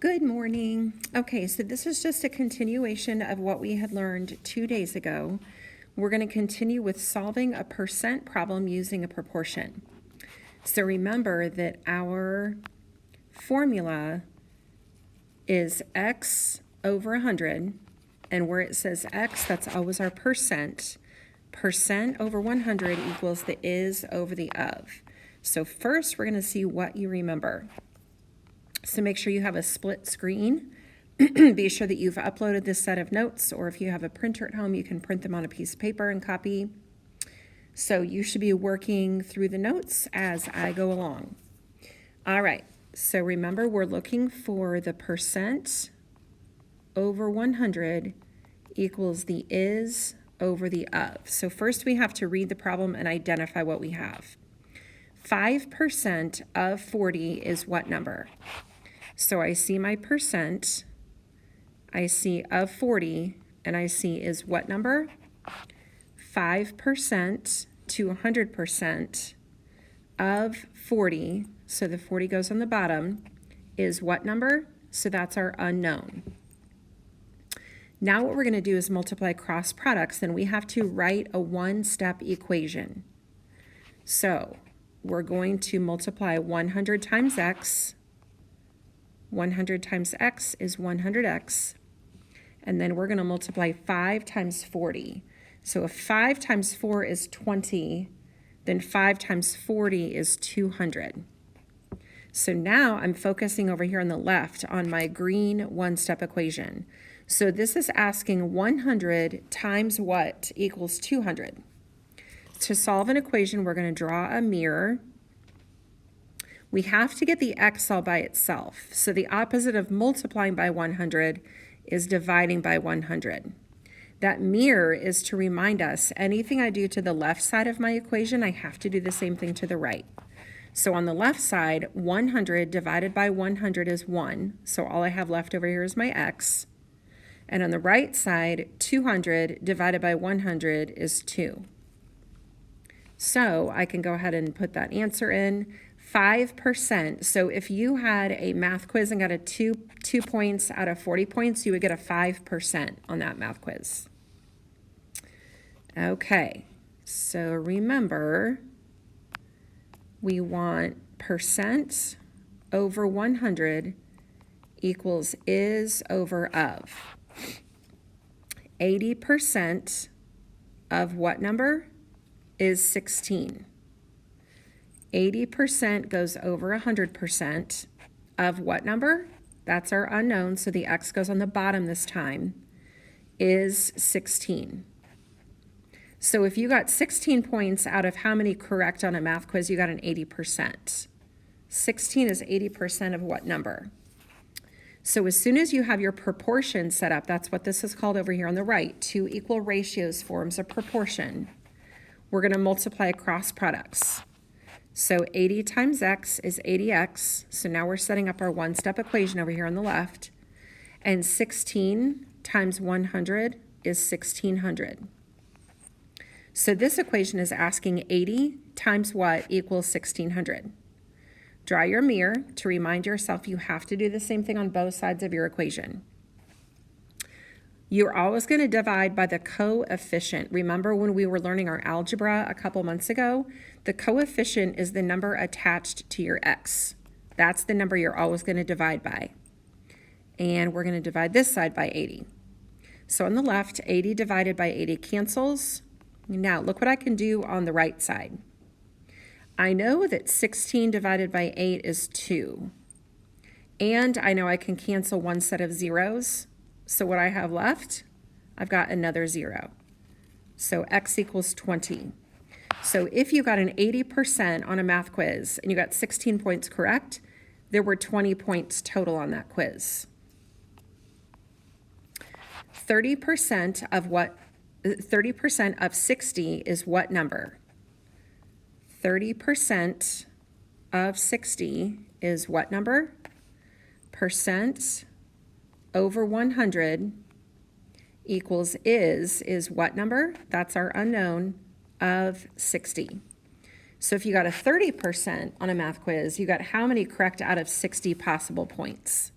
Good morning. Okay, so this is just a continuation of what we had learned 2 days ago. We're going to continue with solving a percent problem using a proportion. So remember that our formula is x over 100, and where it says x, that's always our percent. Percent over 100 equals the is over the of. So first, we're going to see what you remember. So make sure you have a split screen. Be sure that you've uploaded this set of notes, or if you have a printer at home, you can print them on a piece of paper and copy. So you should be working through the notes as I go along. All right, so remember we're looking for the percent over 100 equals the is over the of. So first we have to read the problem and identify what we have. 5% of 40 is what number? So I see my percent, I see of 40, and I see is what number? 5% to 100% of 40, so the 40 goes on the bottom, is what number? So that's our unknown. Now what we're going to do is multiply cross products, then we have to write a one-step equation. So we're going to multiply 100 times x. 100 times x is 100x. And then we're going to multiply 5 times 40. So if 5 times 4 is 20, then 5 times 40 is 200. So now I'm focusing over here on the left on my green one-step equation. So this is asking 100 times what equals 200. To solve an equation, we're going to draw a mirror. We have to get the x all by itself. So the opposite of multiplying by 100 is dividing by 100. That mirror is to remind us anything I do to the left side of my equation, I have to do the same thing to the right. So on the left side, 100 divided by 100 is 1. So all I have left over here is my x. And on the right side, 200 divided by 100 is 2. So I can go ahead and put that answer in. 5%. So if you had a math quiz and got a 2 points out of 40 points, you would get a 5% on that math quiz. Okay, so remember, we want percent over 100 equals is over of. 80% of what number is 16? 80% goes over 100% of what number? That's our unknown, so the x goes on the bottom this time, is 16. So if you got 16 points out of how many correct on a math quiz, you got an 80%. 16 is 80% of what number? So as soon as you have your proportion set up, that's what this is called over here on the right, 2 equal ratios forms a proportion. We're going to multiply cross products. So 80 times x is 80x. So now we're setting up our one-step equation over here on the left. And 16 times 100 is 1600. So this equation is asking 80 times what equals 1600. Draw your mirror to remind yourself you have to do the same thing on both sides of your equation. You're always going to divide by the coefficient. Remember when we were learning our algebra a couple months ago? The coefficient is the number attached to your x. That's the number you're always going to divide by. And we're going to divide this side by 80. So on the left, 80 divided by 80 cancels. Now look what I can do on the right side. I know that 16 divided by 8 is 2. And I know I can cancel one set of zeros. So what I have left, I've got another 0. So x equals 20. So if you got an 80% on a math quiz and you got 16 points correct, there were 20 points total on that quiz. 30% of what? 30% of 60 is what number? 30% of 60 is what number? Percent over 100 equals is what number? That's our unknown of 60. So if you got a 30% on a math quiz, you got how many correct out of 60 possible points?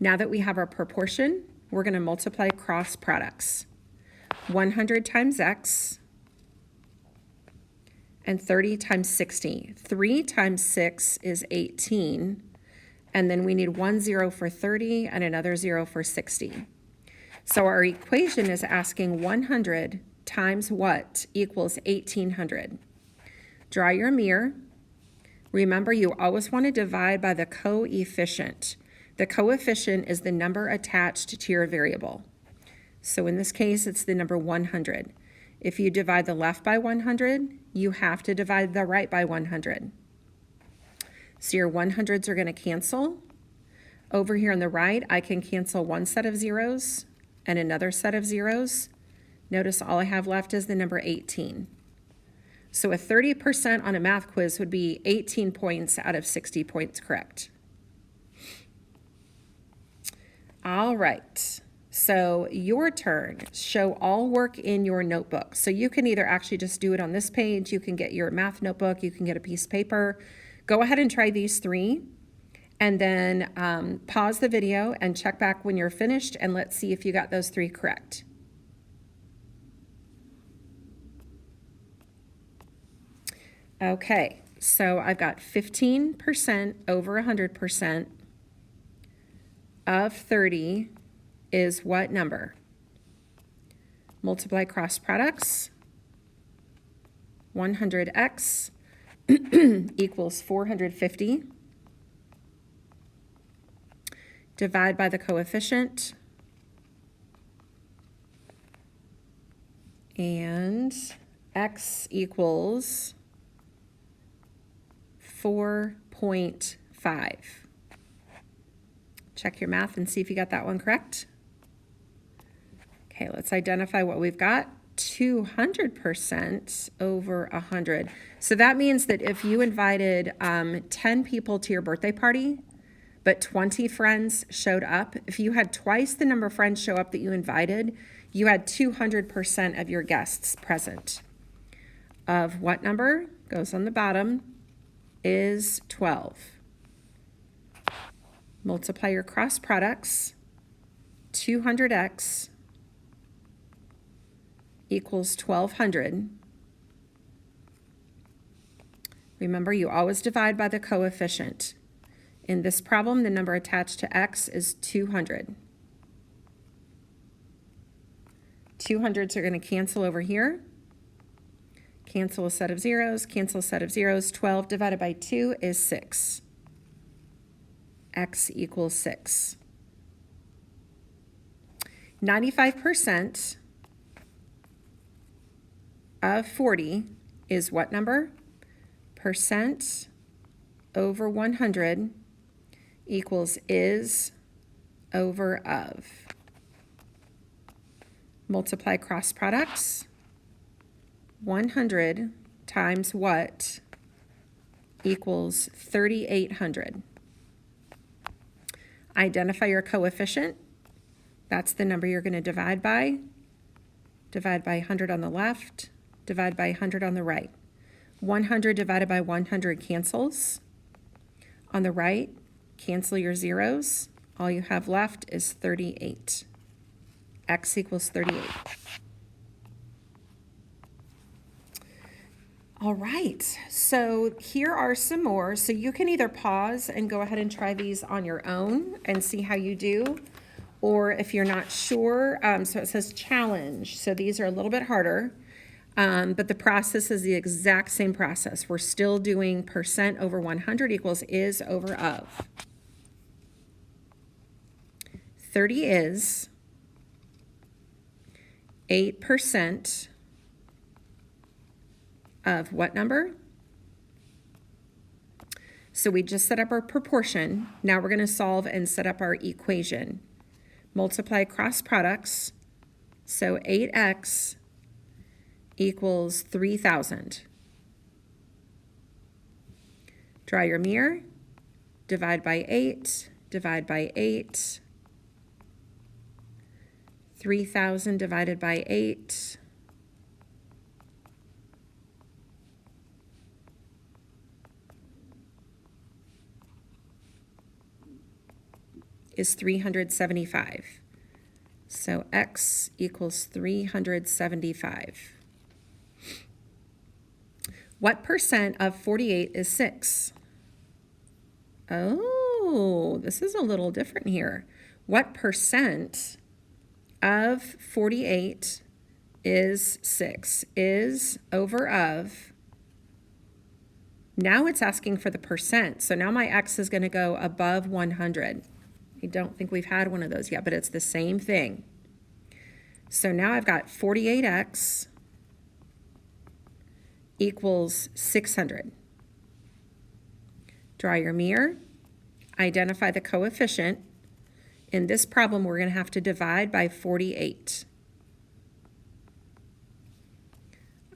Now that we have our proportion, we're going to multiply cross products. 100 times x and 30 times 60. 3 times 6 is 18, and then we need 1 0 for 30 and another 0 for 60. So our equation is asking 100 times what equals 1800. Draw your mirror. Remember, you always want to divide by the coefficient. The coefficient is the number attached to your variable. So in this case, it's the number 100. If you divide the left by 100, you have to divide the right by 100. So your 100s are going to cancel. Over here on the right, I can cancel one set of zeros and another set of zeros. Notice all I have left is the number 18. So a 30% on a math quiz would be 18 points out of 60 points correct. All right, so your turn. Show all work in your notebook. So you can either actually just do it on this page, you can get your math notebook, you can get a piece of paper. Go ahead and try these 3, and then pause the video and check back when you're finished, and let's see if you got those 3 correct. Okay, so I've got 15% over 100% of 30 is what number? Multiply cross products. 100x equals 450. Divide by the coefficient. And x equals 4.5. Check your math and see if you got that one correct. Okay, let's identify what we've got. 200% over 100. So that means that if you invited 10 people to your birthday party, but 20 friends showed up, if you had twice the number of friends show up that you invited, you had 200% of your guests present. Of what number? Goes on the bottom, is 12. Multiply your cross products. 200x equals 1200. Remember, you always divide by the coefficient. In this problem, the number attached to x is 200. 200s are going to cancel over here. Cancel a set of zeros, cancel a set of zeros. 12 divided by 2 is 6. X equals 6. 95% of 40 is what number? Percent over 100 equals is over of. Multiply cross products. 100 times what equals 3,800. Identify your coefficient. That's the number you're going to divide by. Divide by 100 on the left, divide by 100 on the right. 100 divided by 100 cancels. On the right, cancel your zeros. All you have left is 38. X equals 38. All right, so here are some more. So you can either pause and go ahead and try these on your own and see how you do, or if you're not sure, so it says challenge. So these are a little bit harder, but the process is the exact same process. We're still doing percent over 100 equals is over of. 30 is 8% of what number? So we just set up our proportion. Now we're going to solve and set up our equation. Multiply cross products. So 8x equals 3,000. Draw your mirror. Divide by 8. Divide by 8. 3,000 divided by 8. is 375. So X equals 375. What percent of 48 is 6? Oh, this is a little different here. What percent of 48 is 6? Is over of. Now it's asking for the percent. So now my X is going to go above 100. I don't think we've had one of those yet, but it's the same thing. So now I've got 48X equals 600. Draw your mirror, identify the coefficient. In this problem, we're going to have to divide by 48.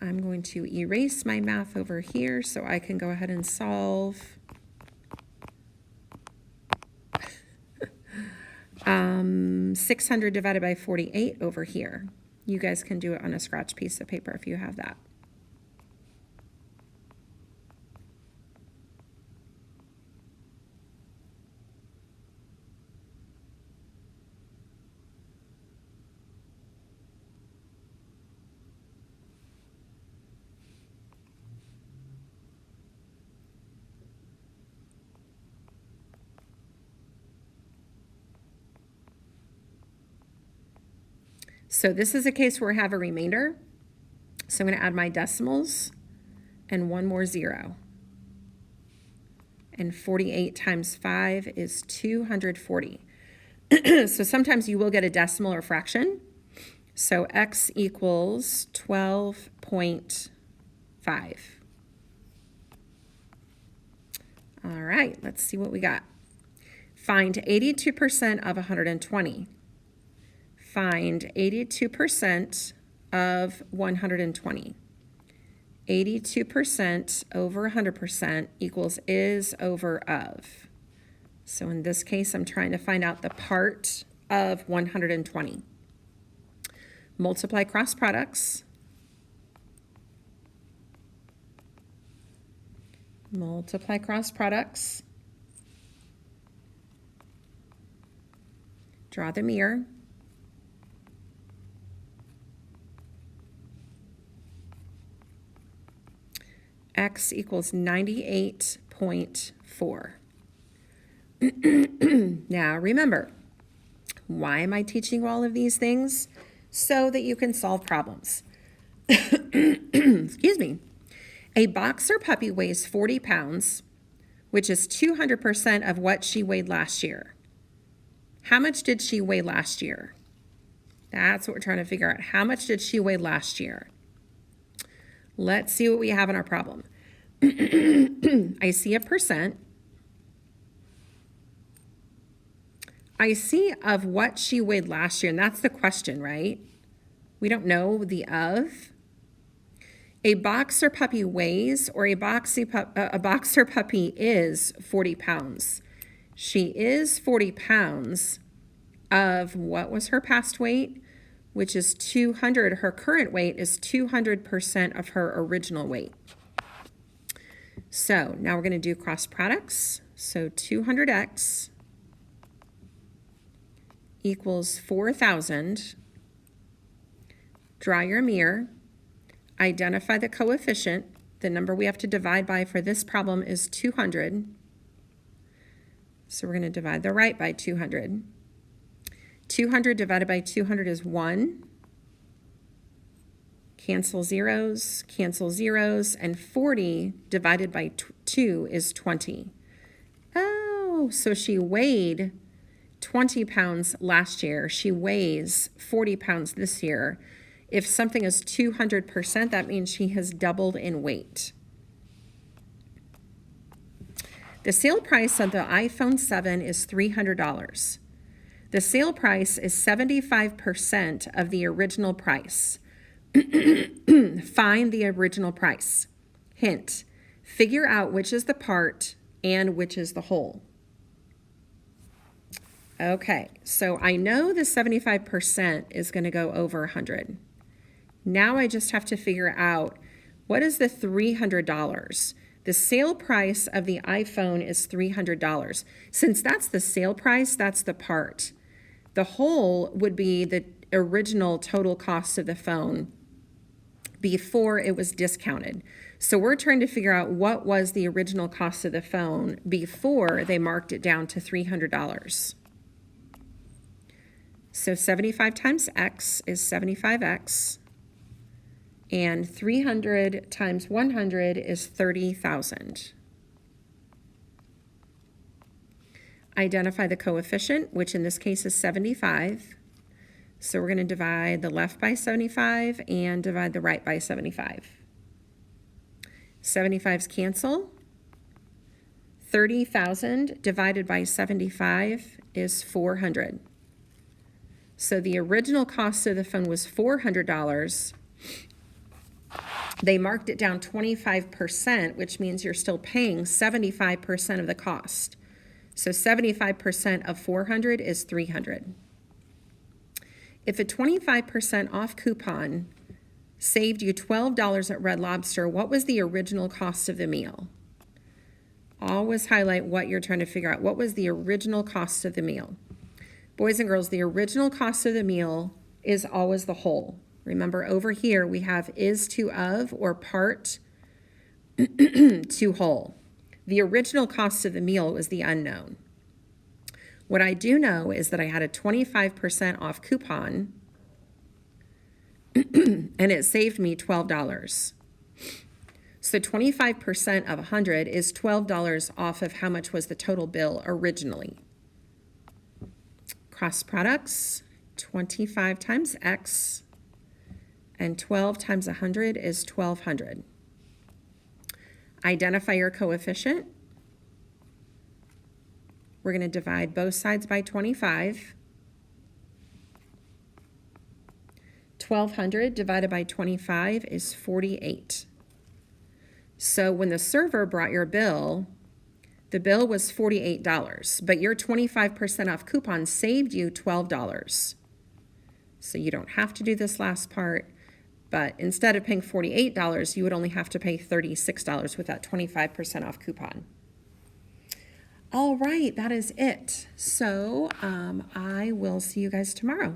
I'm going to erase my math over here so I can go ahead and solve. 600 divided by 48 over here. You guys can do it on a scratch piece of paper if you have that. So this is a case where I have a remainder. So I'm going to add my decimals and one more zero. And 48 times 5 is 240. So sometimes you will get a decimal or fraction. So X equals 12.5. All right, let's see what we got. Find 82% of 120. Find 82% of 120. 82% over 100% equals is over of. So in this case, I'm trying to find out the part of 120. Multiply cross products. Multiply cross products. Draw the mirror. X equals 98.4. Now remember, why am I teaching you all of these things? So that you can solve problems. Excuse me. A boxer puppy weighs 40 pounds, which is 200% of what she weighed last year. How much did she weigh last year? That's what we're trying to figure out. How much did she weigh last year? Let's see what we have in our problem. I see a percent. I see of what she weighed last year, and that's the question, right? We don't know the of. A boxer puppy weighs, or a boxer puppy is 40 pounds. She is 40 pounds of what was her past weight, which is 200. Her current weight is 200% of her original weight. So now we're going to do cross products. So 200x equals 4,000. Draw your mirror. Identify the coefficient. The number we have to divide by for this problem is 200. So we're going to divide the right by 200. 200 divided by 200 is 1. Cancel zeros, and 40 divided by 2 is 20. Oh, so she weighed 20 pounds last year. She weighs 40 pounds this year. If something is 200%, that means she has doubled in weight. The sale price of the iPhone 7 is $300. The sale price is 75% of the original price. Find the original price. Hint, figure out which is the part and which is the whole. Okay, so I know the 75% is going to go over 100. Now I just have to figure out what is the $300. The sale price of the iPhone is $300. Since that's the sale price, that's the part. The whole would be the original total cost of the phone before it was discounted. So we're trying to figure out what was the original cost of the phone before they marked it down to $300. So 75 times X is 75X, and 300 times 100 is 30,000. Identify the coefficient, which in this case is 75. So we're going to divide the left by 75 and divide the right by 75. 75's cancel. 30,000 divided by 75 is 400. So the original cost of the phone was $400. They marked it down 25%, which means you're still paying 75% of the cost. So 75% of 400 is 300. If a 25% off coupon saved you $12 at Red Lobster, what was the original cost of the meal? Always highlight what you're trying to figure out. What was the original cost of the meal? Boys and girls, the original cost of the meal is always the whole. Remember, over here we have is to of or part to whole. The original cost of the meal was the unknown. What I do know is that I had a 25% off coupon and it saved me $12. So 25% of 100 is $12 off of how much was the total bill originally. Cross products, 25 times X, and 12 times 100 is 1,200. Identify your coefficient. We're going to divide both sides by 25. 1,200 divided by 25 is 48. So when the server brought your bill, the bill was $48, but your 25% off coupon saved you $12. So you don't have to do this last part, but instead of paying $48, you would only have to pay $36 with that 25% off coupon. All right, that is it. So I will see you guys tomorrow.